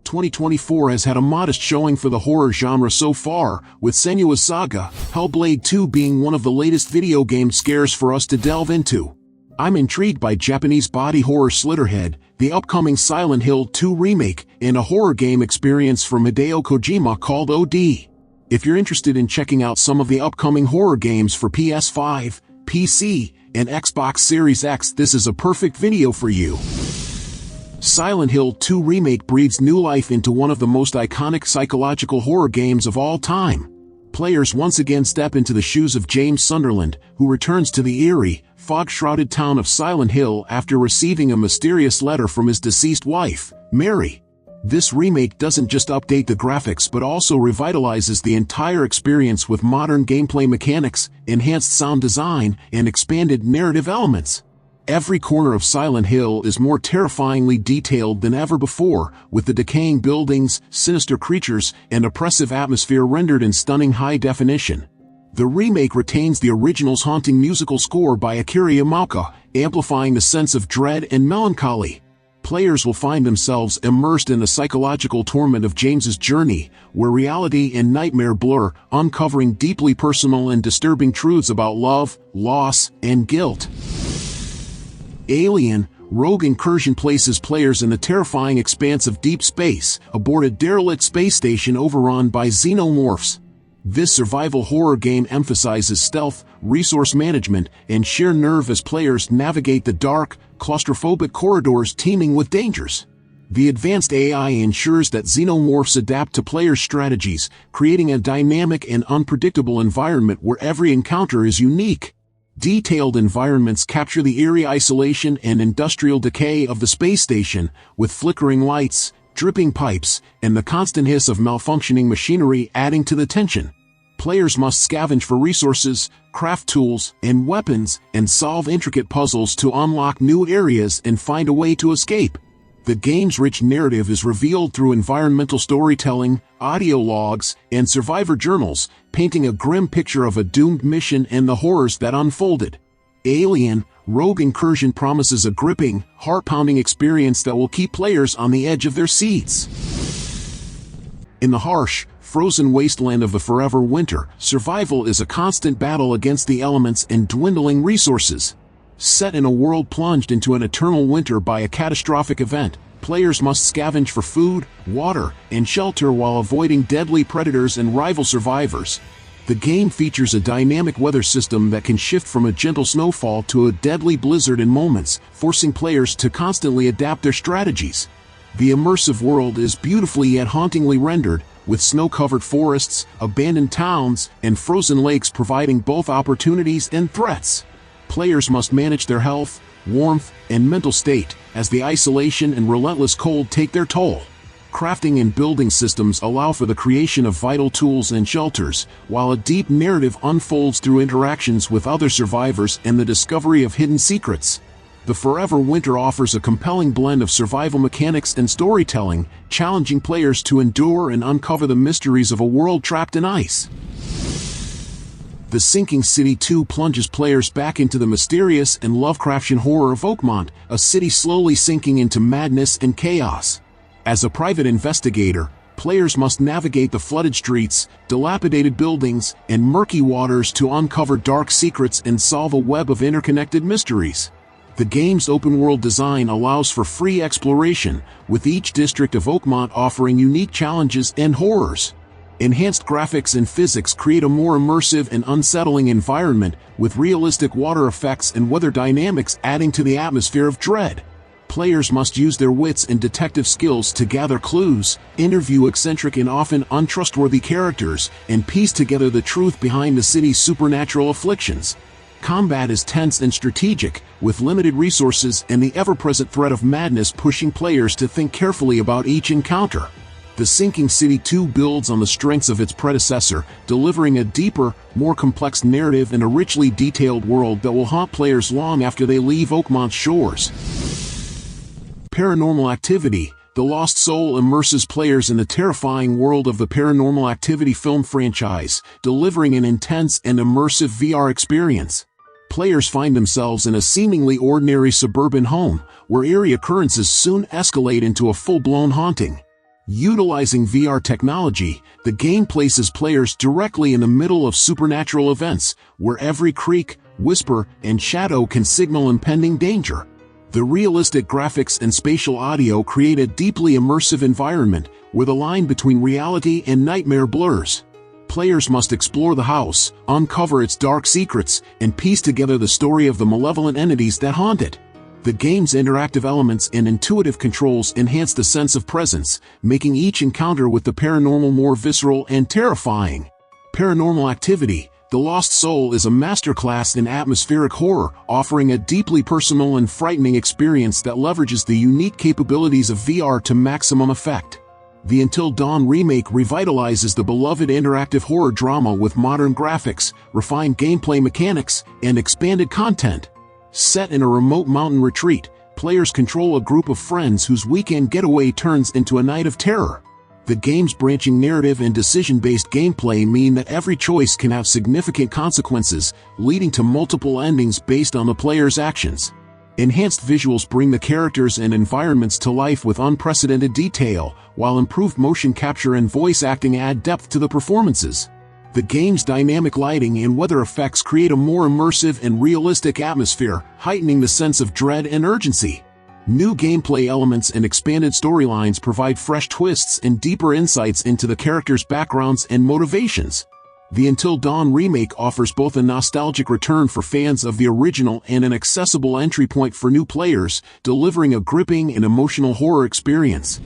2024 has had a modest showing for the horror genre so far, with Senua's Saga, Hellblade 2 being one of the latest video game scares for us to delve into. I'm intrigued by Japanese body horror Slitterhead, the upcoming Silent Hill 2 remake, and a horror game experience from Hideo Kojima called OD. If you're interested in checking out some of the upcoming horror games for PS5, PC, and Xbox Series X, this is a perfect video for you. Silent Hill 2 Remake breathes new life into one of the most iconic psychological horror games of all time. Players once again step into the shoes of James Sunderland, who returns to the eerie, fog-shrouded town of Silent Hill after receiving a mysterious letter from his deceased wife, Mary. This remake doesn't just update the graphics but also revitalizes the entire experience with modern gameplay mechanics, enhanced sound design, and expanded narrative elements. Every corner of Silent Hill is more terrifyingly detailed than ever before, with the decaying buildings, sinister creatures, and oppressive atmosphere rendered in stunning high definition. The remake retains the original's haunting musical score by Akira Yamaoka, amplifying the sense of dread and melancholy. Players will find themselves immersed in the psychological torment of James's journey, where reality and nightmare blur, uncovering deeply personal and disturbing truths about love, loss, and guilt. Alien, Rogue Incursion places players in the terrifying expanse of deep space, aboard a derelict space station overrun by xenomorphs. This survival horror game emphasizes stealth, resource management, and sheer nerve as players navigate the dark, claustrophobic corridors teeming with dangers. The advanced AI ensures that xenomorphs adapt to players' strategies, creating a dynamic and unpredictable environment where every encounter is unique. Detailed environments capture the eerie isolation and industrial decay of the space station, with flickering lights, dripping pipes, and the constant hiss of malfunctioning machinery adding to the tension. Players must scavenge for resources, craft tools, and weapons, and solve intricate puzzles to unlock new areas and find a way to escape. The game's rich narrative is revealed through environmental storytelling, audio logs, and survivor journals, painting a grim picture of a doomed mission and the horrors that unfolded. Alien, Rogue Incursion promises a gripping, heart-pounding experience that will keep players on the edge of their seats. In the harsh, frozen wasteland of the forever winter, survival is a constant battle against the elements and dwindling resources. Set in a world plunged into an eternal winter by a catastrophic event, players must scavenge for food, water, and shelter while avoiding deadly predators and rival survivors. The game features a dynamic weather system that can shift from a gentle snowfall to a deadly blizzard in moments, forcing players to constantly adapt their strategies. The immersive world is beautifully yet hauntingly rendered, with snow-covered forests, abandoned towns, and frozen lakes providing both opportunities and threats. Players must manage their health, warmth, and mental state, as the isolation and relentless cold take their toll. Crafting and building systems allow for the creation of vital tools and shelters, while a deep narrative unfolds through interactions with other survivors and the discovery of hidden secrets. The Forever Winter offers a compelling blend of survival mechanics and storytelling, challenging players to endure and uncover the mysteries of a world trapped in ice. The Sinking City 2 plunges players back into the mysterious and Lovecraftian horror of Oakmont, a city slowly sinking into madness and chaos. As a private investigator, players must navigate the flooded streets, dilapidated buildings, and murky waters to uncover dark secrets and solve a web of interconnected mysteries. The game's open-world design allows for free exploration, with each district of Oakmont offering unique challenges and horrors. Enhanced graphics and physics create a more immersive and unsettling environment, with realistic water effects and weather dynamics adding to the atmosphere of dread. Players must use their wits and detective skills to gather clues, interview eccentric and often untrustworthy characters, and piece together the truth behind the city's supernatural afflictions. Combat is tense and strategic, with limited resources and the ever-present threat of madness pushing players to think carefully about each encounter. The Sinking City 2 builds on the strengths of its predecessor, delivering a deeper, more complex narrative and a richly detailed world that will haunt players long after they leave Oakmont's shores. Paranormal Activity: The Lost Soul immerses players in the terrifying world of the Paranormal Activity film franchise, delivering an intense and immersive VR experience. Players find themselves in a seemingly ordinary suburban home, where eerie occurrences soon escalate into a full-blown haunting. Utilizing VR technology, the game places players directly in the middle of supernatural events, where every creak, whisper, and shadow can signal impending danger. The realistic graphics and spatial audio create a deeply immersive environment, where the line between reality and nightmare blurs. Players must explore the house, uncover its dark secrets, and piece together the story of the malevolent entities that haunt it. The game's interactive elements and intuitive controls enhance the sense of presence, making each encounter with the paranormal more visceral and terrifying. Paranormal Activity: The Lost Soul is a masterclass in atmospheric horror, offering a deeply personal and frightening experience that leverages the unique capabilities of VR to maximum effect. The Until Dawn remake revitalizes the beloved interactive horror drama with modern graphics, refined gameplay mechanics, and expanded content. Set in a remote mountain retreat, players control a group of friends whose weekend getaway turns into a night of terror. The game's branching narrative and decision-based gameplay mean that every choice can have significant consequences, leading to multiple endings based on the player's actions. Enhanced visuals bring the characters and environments to life with unprecedented detail, while improved motion capture and voice acting add depth to the performances. The game's dynamic lighting and weather effects create a more immersive and realistic atmosphere, heightening the sense of dread and urgency. New gameplay elements and expanded storylines provide fresh twists and deeper insights into the characters' backgrounds and motivations. The Until Dawn remake offers both a nostalgic return for fans of the original and an accessible entry point for new players, delivering a gripping and emotional horror experience.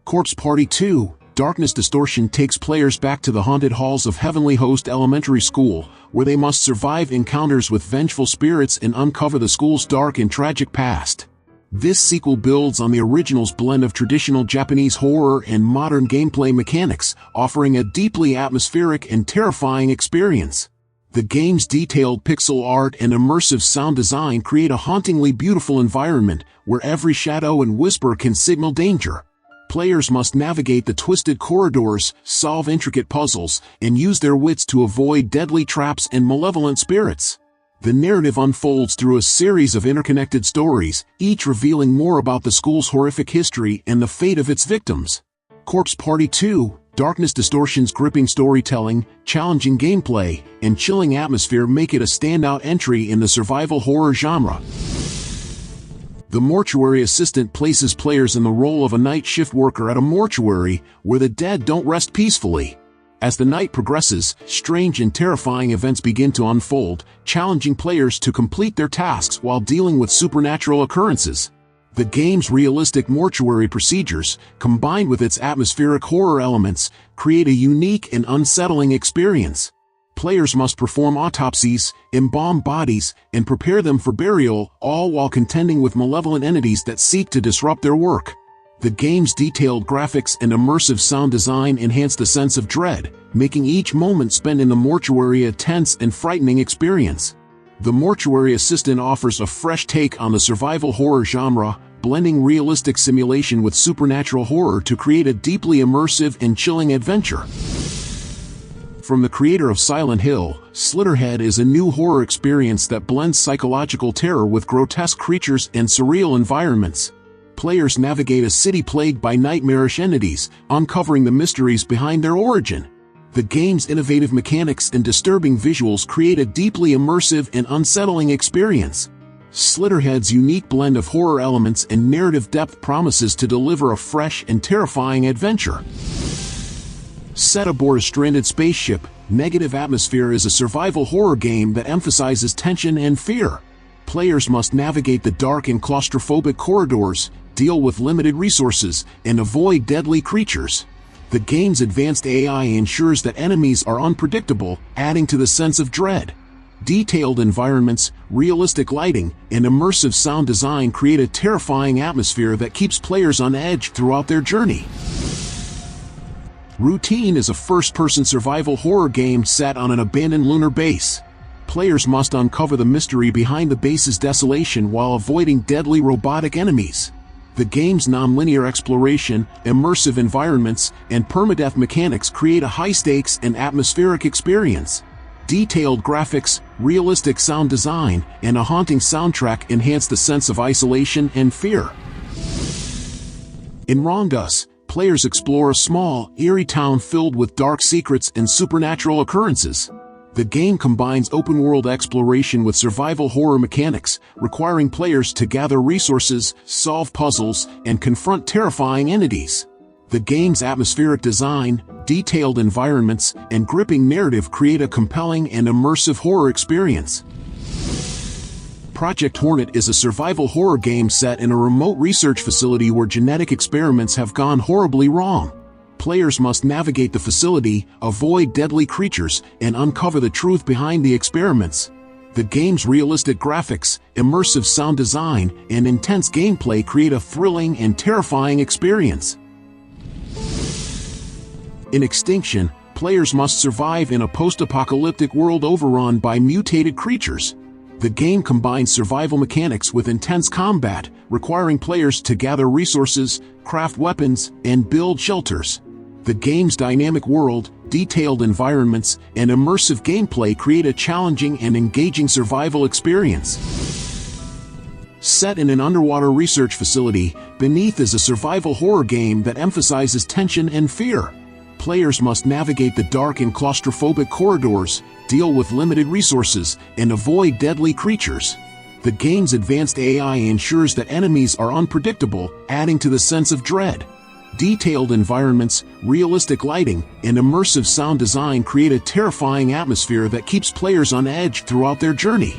Corpse Party 2: Darkness Distortion takes players back to the haunted halls of Heavenly Host Elementary School, where they must survive encounters with vengeful spirits and uncover the school's dark and tragic past. This sequel builds on the original's blend of traditional Japanese horror and modern gameplay mechanics, offering a deeply atmospheric and terrifying experience. The game's detailed pixel art and immersive sound design create a hauntingly beautiful environment, where every shadow and whisper can signal danger. Players must navigate the twisted corridors, solve intricate puzzles, and use their wits to avoid deadly traps and malevolent spirits. The narrative unfolds through a series of interconnected stories, each revealing more about the school's horrific history and the fate of its victims. Corpse Party 2: Darkness Distortion's gripping storytelling, challenging gameplay, and chilling atmosphere make it a standout entry in the survival horror genre. The Mortuary Assistant places players in the role of a night shift worker at a mortuary, where the dead don't rest peacefully. As the night progresses, strange and terrifying events begin to unfold, challenging players to complete their tasks while dealing with supernatural occurrences. The game's realistic mortuary procedures, combined with its atmospheric horror elements, create a unique and unsettling experience. Players must perform autopsies, embalm bodies, and prepare them for burial, all while contending with malevolent entities that seek to disrupt their work. The game's detailed graphics and immersive sound design enhance the sense of dread, making each moment spent in the mortuary a tense and frightening experience. The Mortuary Assistant offers a fresh take on the survival horror genre, blending realistic simulation with supernatural horror to create a deeply immersive and chilling adventure. From the creator of Silent Hill, Slitterhead is a new horror experience that blends psychological terror with grotesque creatures and surreal environments. Players navigate a city plagued by nightmarish entities, uncovering the mysteries behind their origin. The game's innovative mechanics and disturbing visuals create a deeply immersive and unsettling experience. Slitterhead's unique blend of horror elements and narrative depth promises to deliver a fresh and terrifying adventure. Set aboard a stranded spaceship, Negative Atmosphere is a survival horror game that emphasizes tension and fear. Players must navigate the dark and claustrophobic corridors, deal with limited resources, and avoid deadly creatures. The game's advanced AI ensures that enemies are unpredictable, adding to the sense of dread. Detailed environments, realistic lighting, and immersive sound design create a terrifying atmosphere that keeps players on edge throughout their journey. Routine is a first-person survival horror game set on an abandoned lunar base. Players must uncover the mystery behind the base's desolation while avoiding deadly robotic enemies. The game's non-linear exploration, immersive environments, and permadeath mechanics create a high-stakes and atmospheric experience. Detailed graphics, realistic sound design, and a haunting soundtrack enhance the sense of isolation and fear. In Rondas, players explore a small, eerie town filled with dark secrets and supernatural occurrences. The game combines open-world exploration with survival horror mechanics, requiring players to gather resources, solve puzzles, and confront terrifying entities. The game's atmospheric design, detailed environments, and gripping narrative create a compelling and immersive horror experience. Project Hornet is a survival horror game set in a remote research facility where genetic experiments have gone horribly wrong. Players must navigate the facility, avoid deadly creatures, and uncover the truth behind the experiments. The game's realistic graphics, immersive sound design, and intense gameplay create a thrilling and terrifying experience. In Extinction, players must survive in a post-apocalyptic world overrun by mutated creatures. The game combines survival mechanics with intense combat, requiring players to gather resources, craft weapons, and build shelters. The game's dynamic world, detailed environments, and immersive gameplay create a challenging and engaging survival experience. Set in an underwater research facility, Beneath is a survival horror game that emphasizes tension and fear. Players must navigate the dark and claustrophobic corridors, deal with limited resources, and avoid deadly creatures. The game's advanced AI ensures that enemies are unpredictable, adding to the sense of dread. Detailed environments, realistic lighting, and immersive sound design create a terrifying atmosphere that keeps players on edge throughout their journey.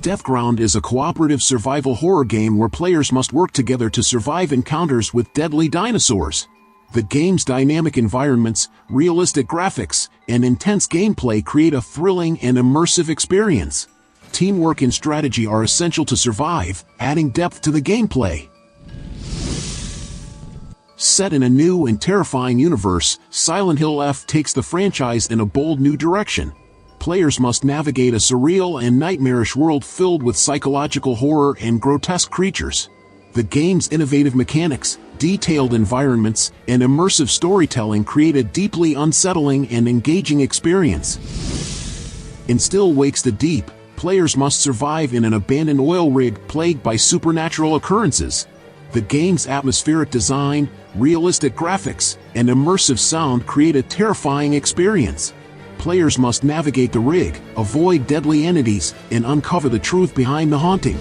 Deathground is a cooperative survival horror game where players must work together to survive encounters with deadly dinosaurs. The game's dynamic environments, realistic graphics, and intense gameplay create a thrilling and immersive experience. Teamwork and strategy are essential to survive, adding depth to the gameplay. Set in a new and terrifying universe, Silent Hill F takes the franchise in a bold new direction. Players must navigate a surreal and nightmarish world filled with psychological horror and grotesque creatures. The game's innovative mechanics, detailed environments, and immersive storytelling create a deeply unsettling and engaging experience. In Still Wakes the Deep, players must survive in an abandoned oil rig plagued by supernatural occurrences. The game's atmospheric design, realistic graphics, and immersive sound create a terrifying experience. Players must navigate the rig, avoid deadly entities, and uncover the truth behind the haunting.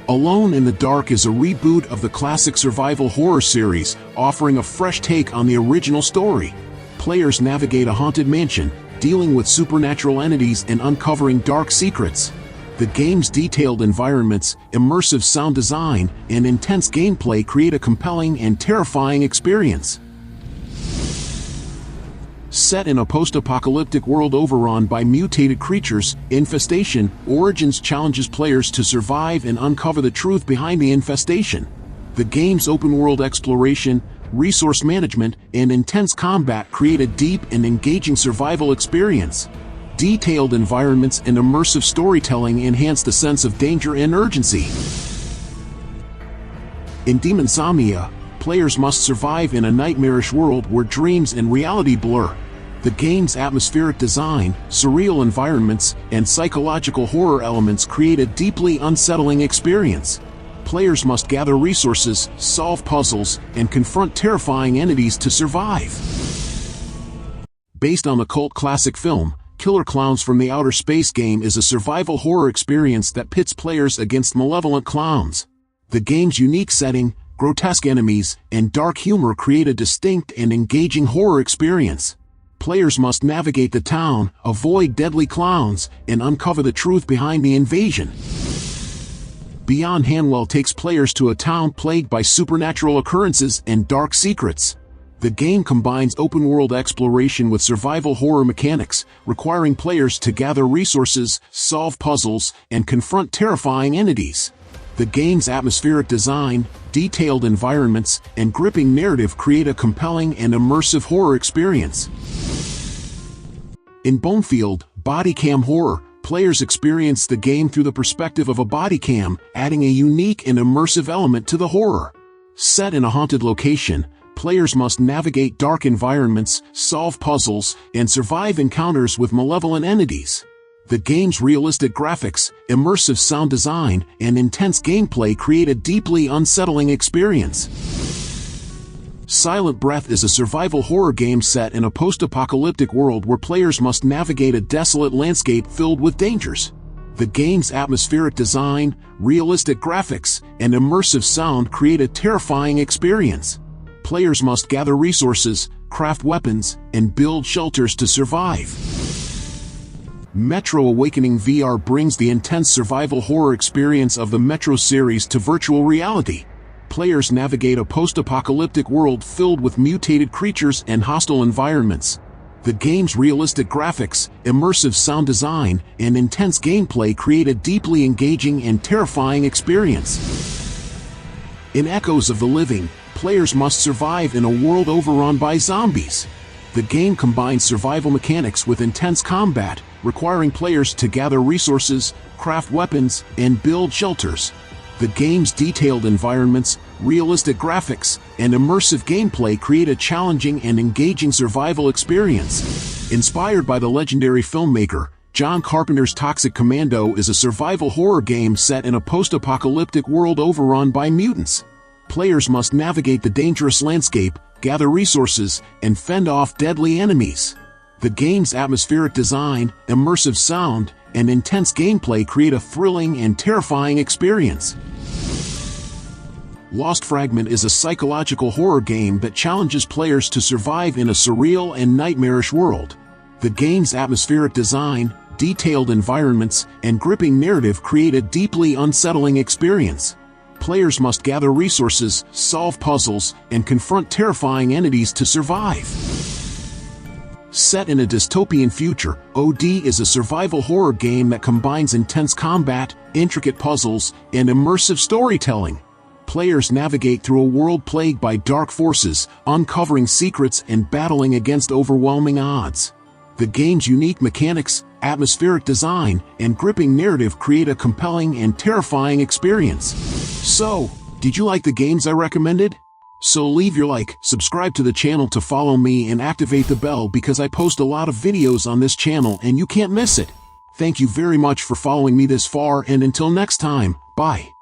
Alone in the Dark is a reboot of the classic survival horror series, offering a fresh take on the original story. Players navigate a haunted mansion, dealing with supernatural entities and uncovering dark secrets. The game's detailed environments, immersive sound design, and intense gameplay create a compelling and terrifying experience. Set in a post-apocalyptic world overrun by mutated creatures, Infestation Origins challenges players to survive and uncover the truth behind the infestation. The game's open-world exploration, resource management, and intense combat create a deep and engaging survival experience. Detailed environments and immersive storytelling enhance the sense of danger and urgency. In Demonsomnia, players must survive in a nightmarish world where dreams and reality blur. The game's atmospheric design, surreal environments, and psychological horror elements create a deeply unsettling experience. Players must gather resources, solve puzzles, and confront terrifying entities to survive. Based on the cult classic film, Killer Klowns from the Outer Space game is a survival horror experience that pits players against malevolent clowns. The game's unique setting, grotesque enemies, and dark humor create a distinct and engaging horror experience. Players must navigate the town, avoid deadly clowns, and uncover the truth behind the invasion. Beyond Hanwell takes players to a town plagued by supernatural occurrences and dark secrets. The game combines open-world exploration with survival horror mechanics, requiring players to gather resources, solve puzzles, and confront terrifying entities. The game's atmospheric design, detailed environments, and gripping narrative create a compelling and immersive horror experience. In Bonefield, Bodycam horror, players experience the game through the perspective of a bodycam, adding a unique and immersive element to the horror. Set in a haunted location, players must navigate dark environments, solve puzzles, and survive encounters with malevolent entities. The game's realistic graphics, immersive sound design, and intense gameplay create a deeply unsettling experience. Silent Breath is a survival horror game set in a post-apocalyptic world where players must navigate a desolate landscape filled with dangers. The game's atmospheric design, realistic graphics, and immersive sound create a terrifying experience. Players must gather resources, craft weapons, and build shelters to survive. Metro Awakening VR brings the intense survival horror experience of the Metro series to virtual reality. Players navigate a post-apocalyptic world filled with mutated creatures and hostile environments. The game's realistic graphics, immersive sound design, and intense gameplay create a deeply engaging and terrifying experience. In Echoes of the Living, players must survive in a world overrun by zombies. The game combines survival mechanics with intense combat, requiring players to gather resources, craft weapons, and build shelters. The game's detailed environments, realistic graphics, and immersive gameplay create a challenging and engaging survival experience. Inspired by the legendary filmmaker, John Carpenter's Toxic Commando is a survival horror game set in a post-apocalyptic world overrun by mutants. Players must navigate the dangerous landscape, gather resources, and fend off deadly enemies. The game's atmospheric design, immersive sound, and intense gameplay create a thrilling and terrifying experience. Lost Fragment is a psychological horror game that challenges players to survive in a surreal and nightmarish world. The game's atmospheric design, detailed environments, and gripping narrative create a deeply unsettling experience. Players must gather resources, solve puzzles, and confront terrifying entities to survive. Set in a dystopian future, OD is a survival horror game that combines intense combat, intricate puzzles, and immersive storytelling. Players navigate through a world plagued by dark forces, uncovering secrets and battling against overwhelming odds. The game's unique mechanics, atmospheric design, and gripping narrative create a compelling and terrifying experience. So, did you like the games I recommended? So leave your like, subscribe to the channel to follow me, and activate the bell because I post a lot of videos on this channel and you can't miss it. Thank you very much for following me this far, and until next time, bye.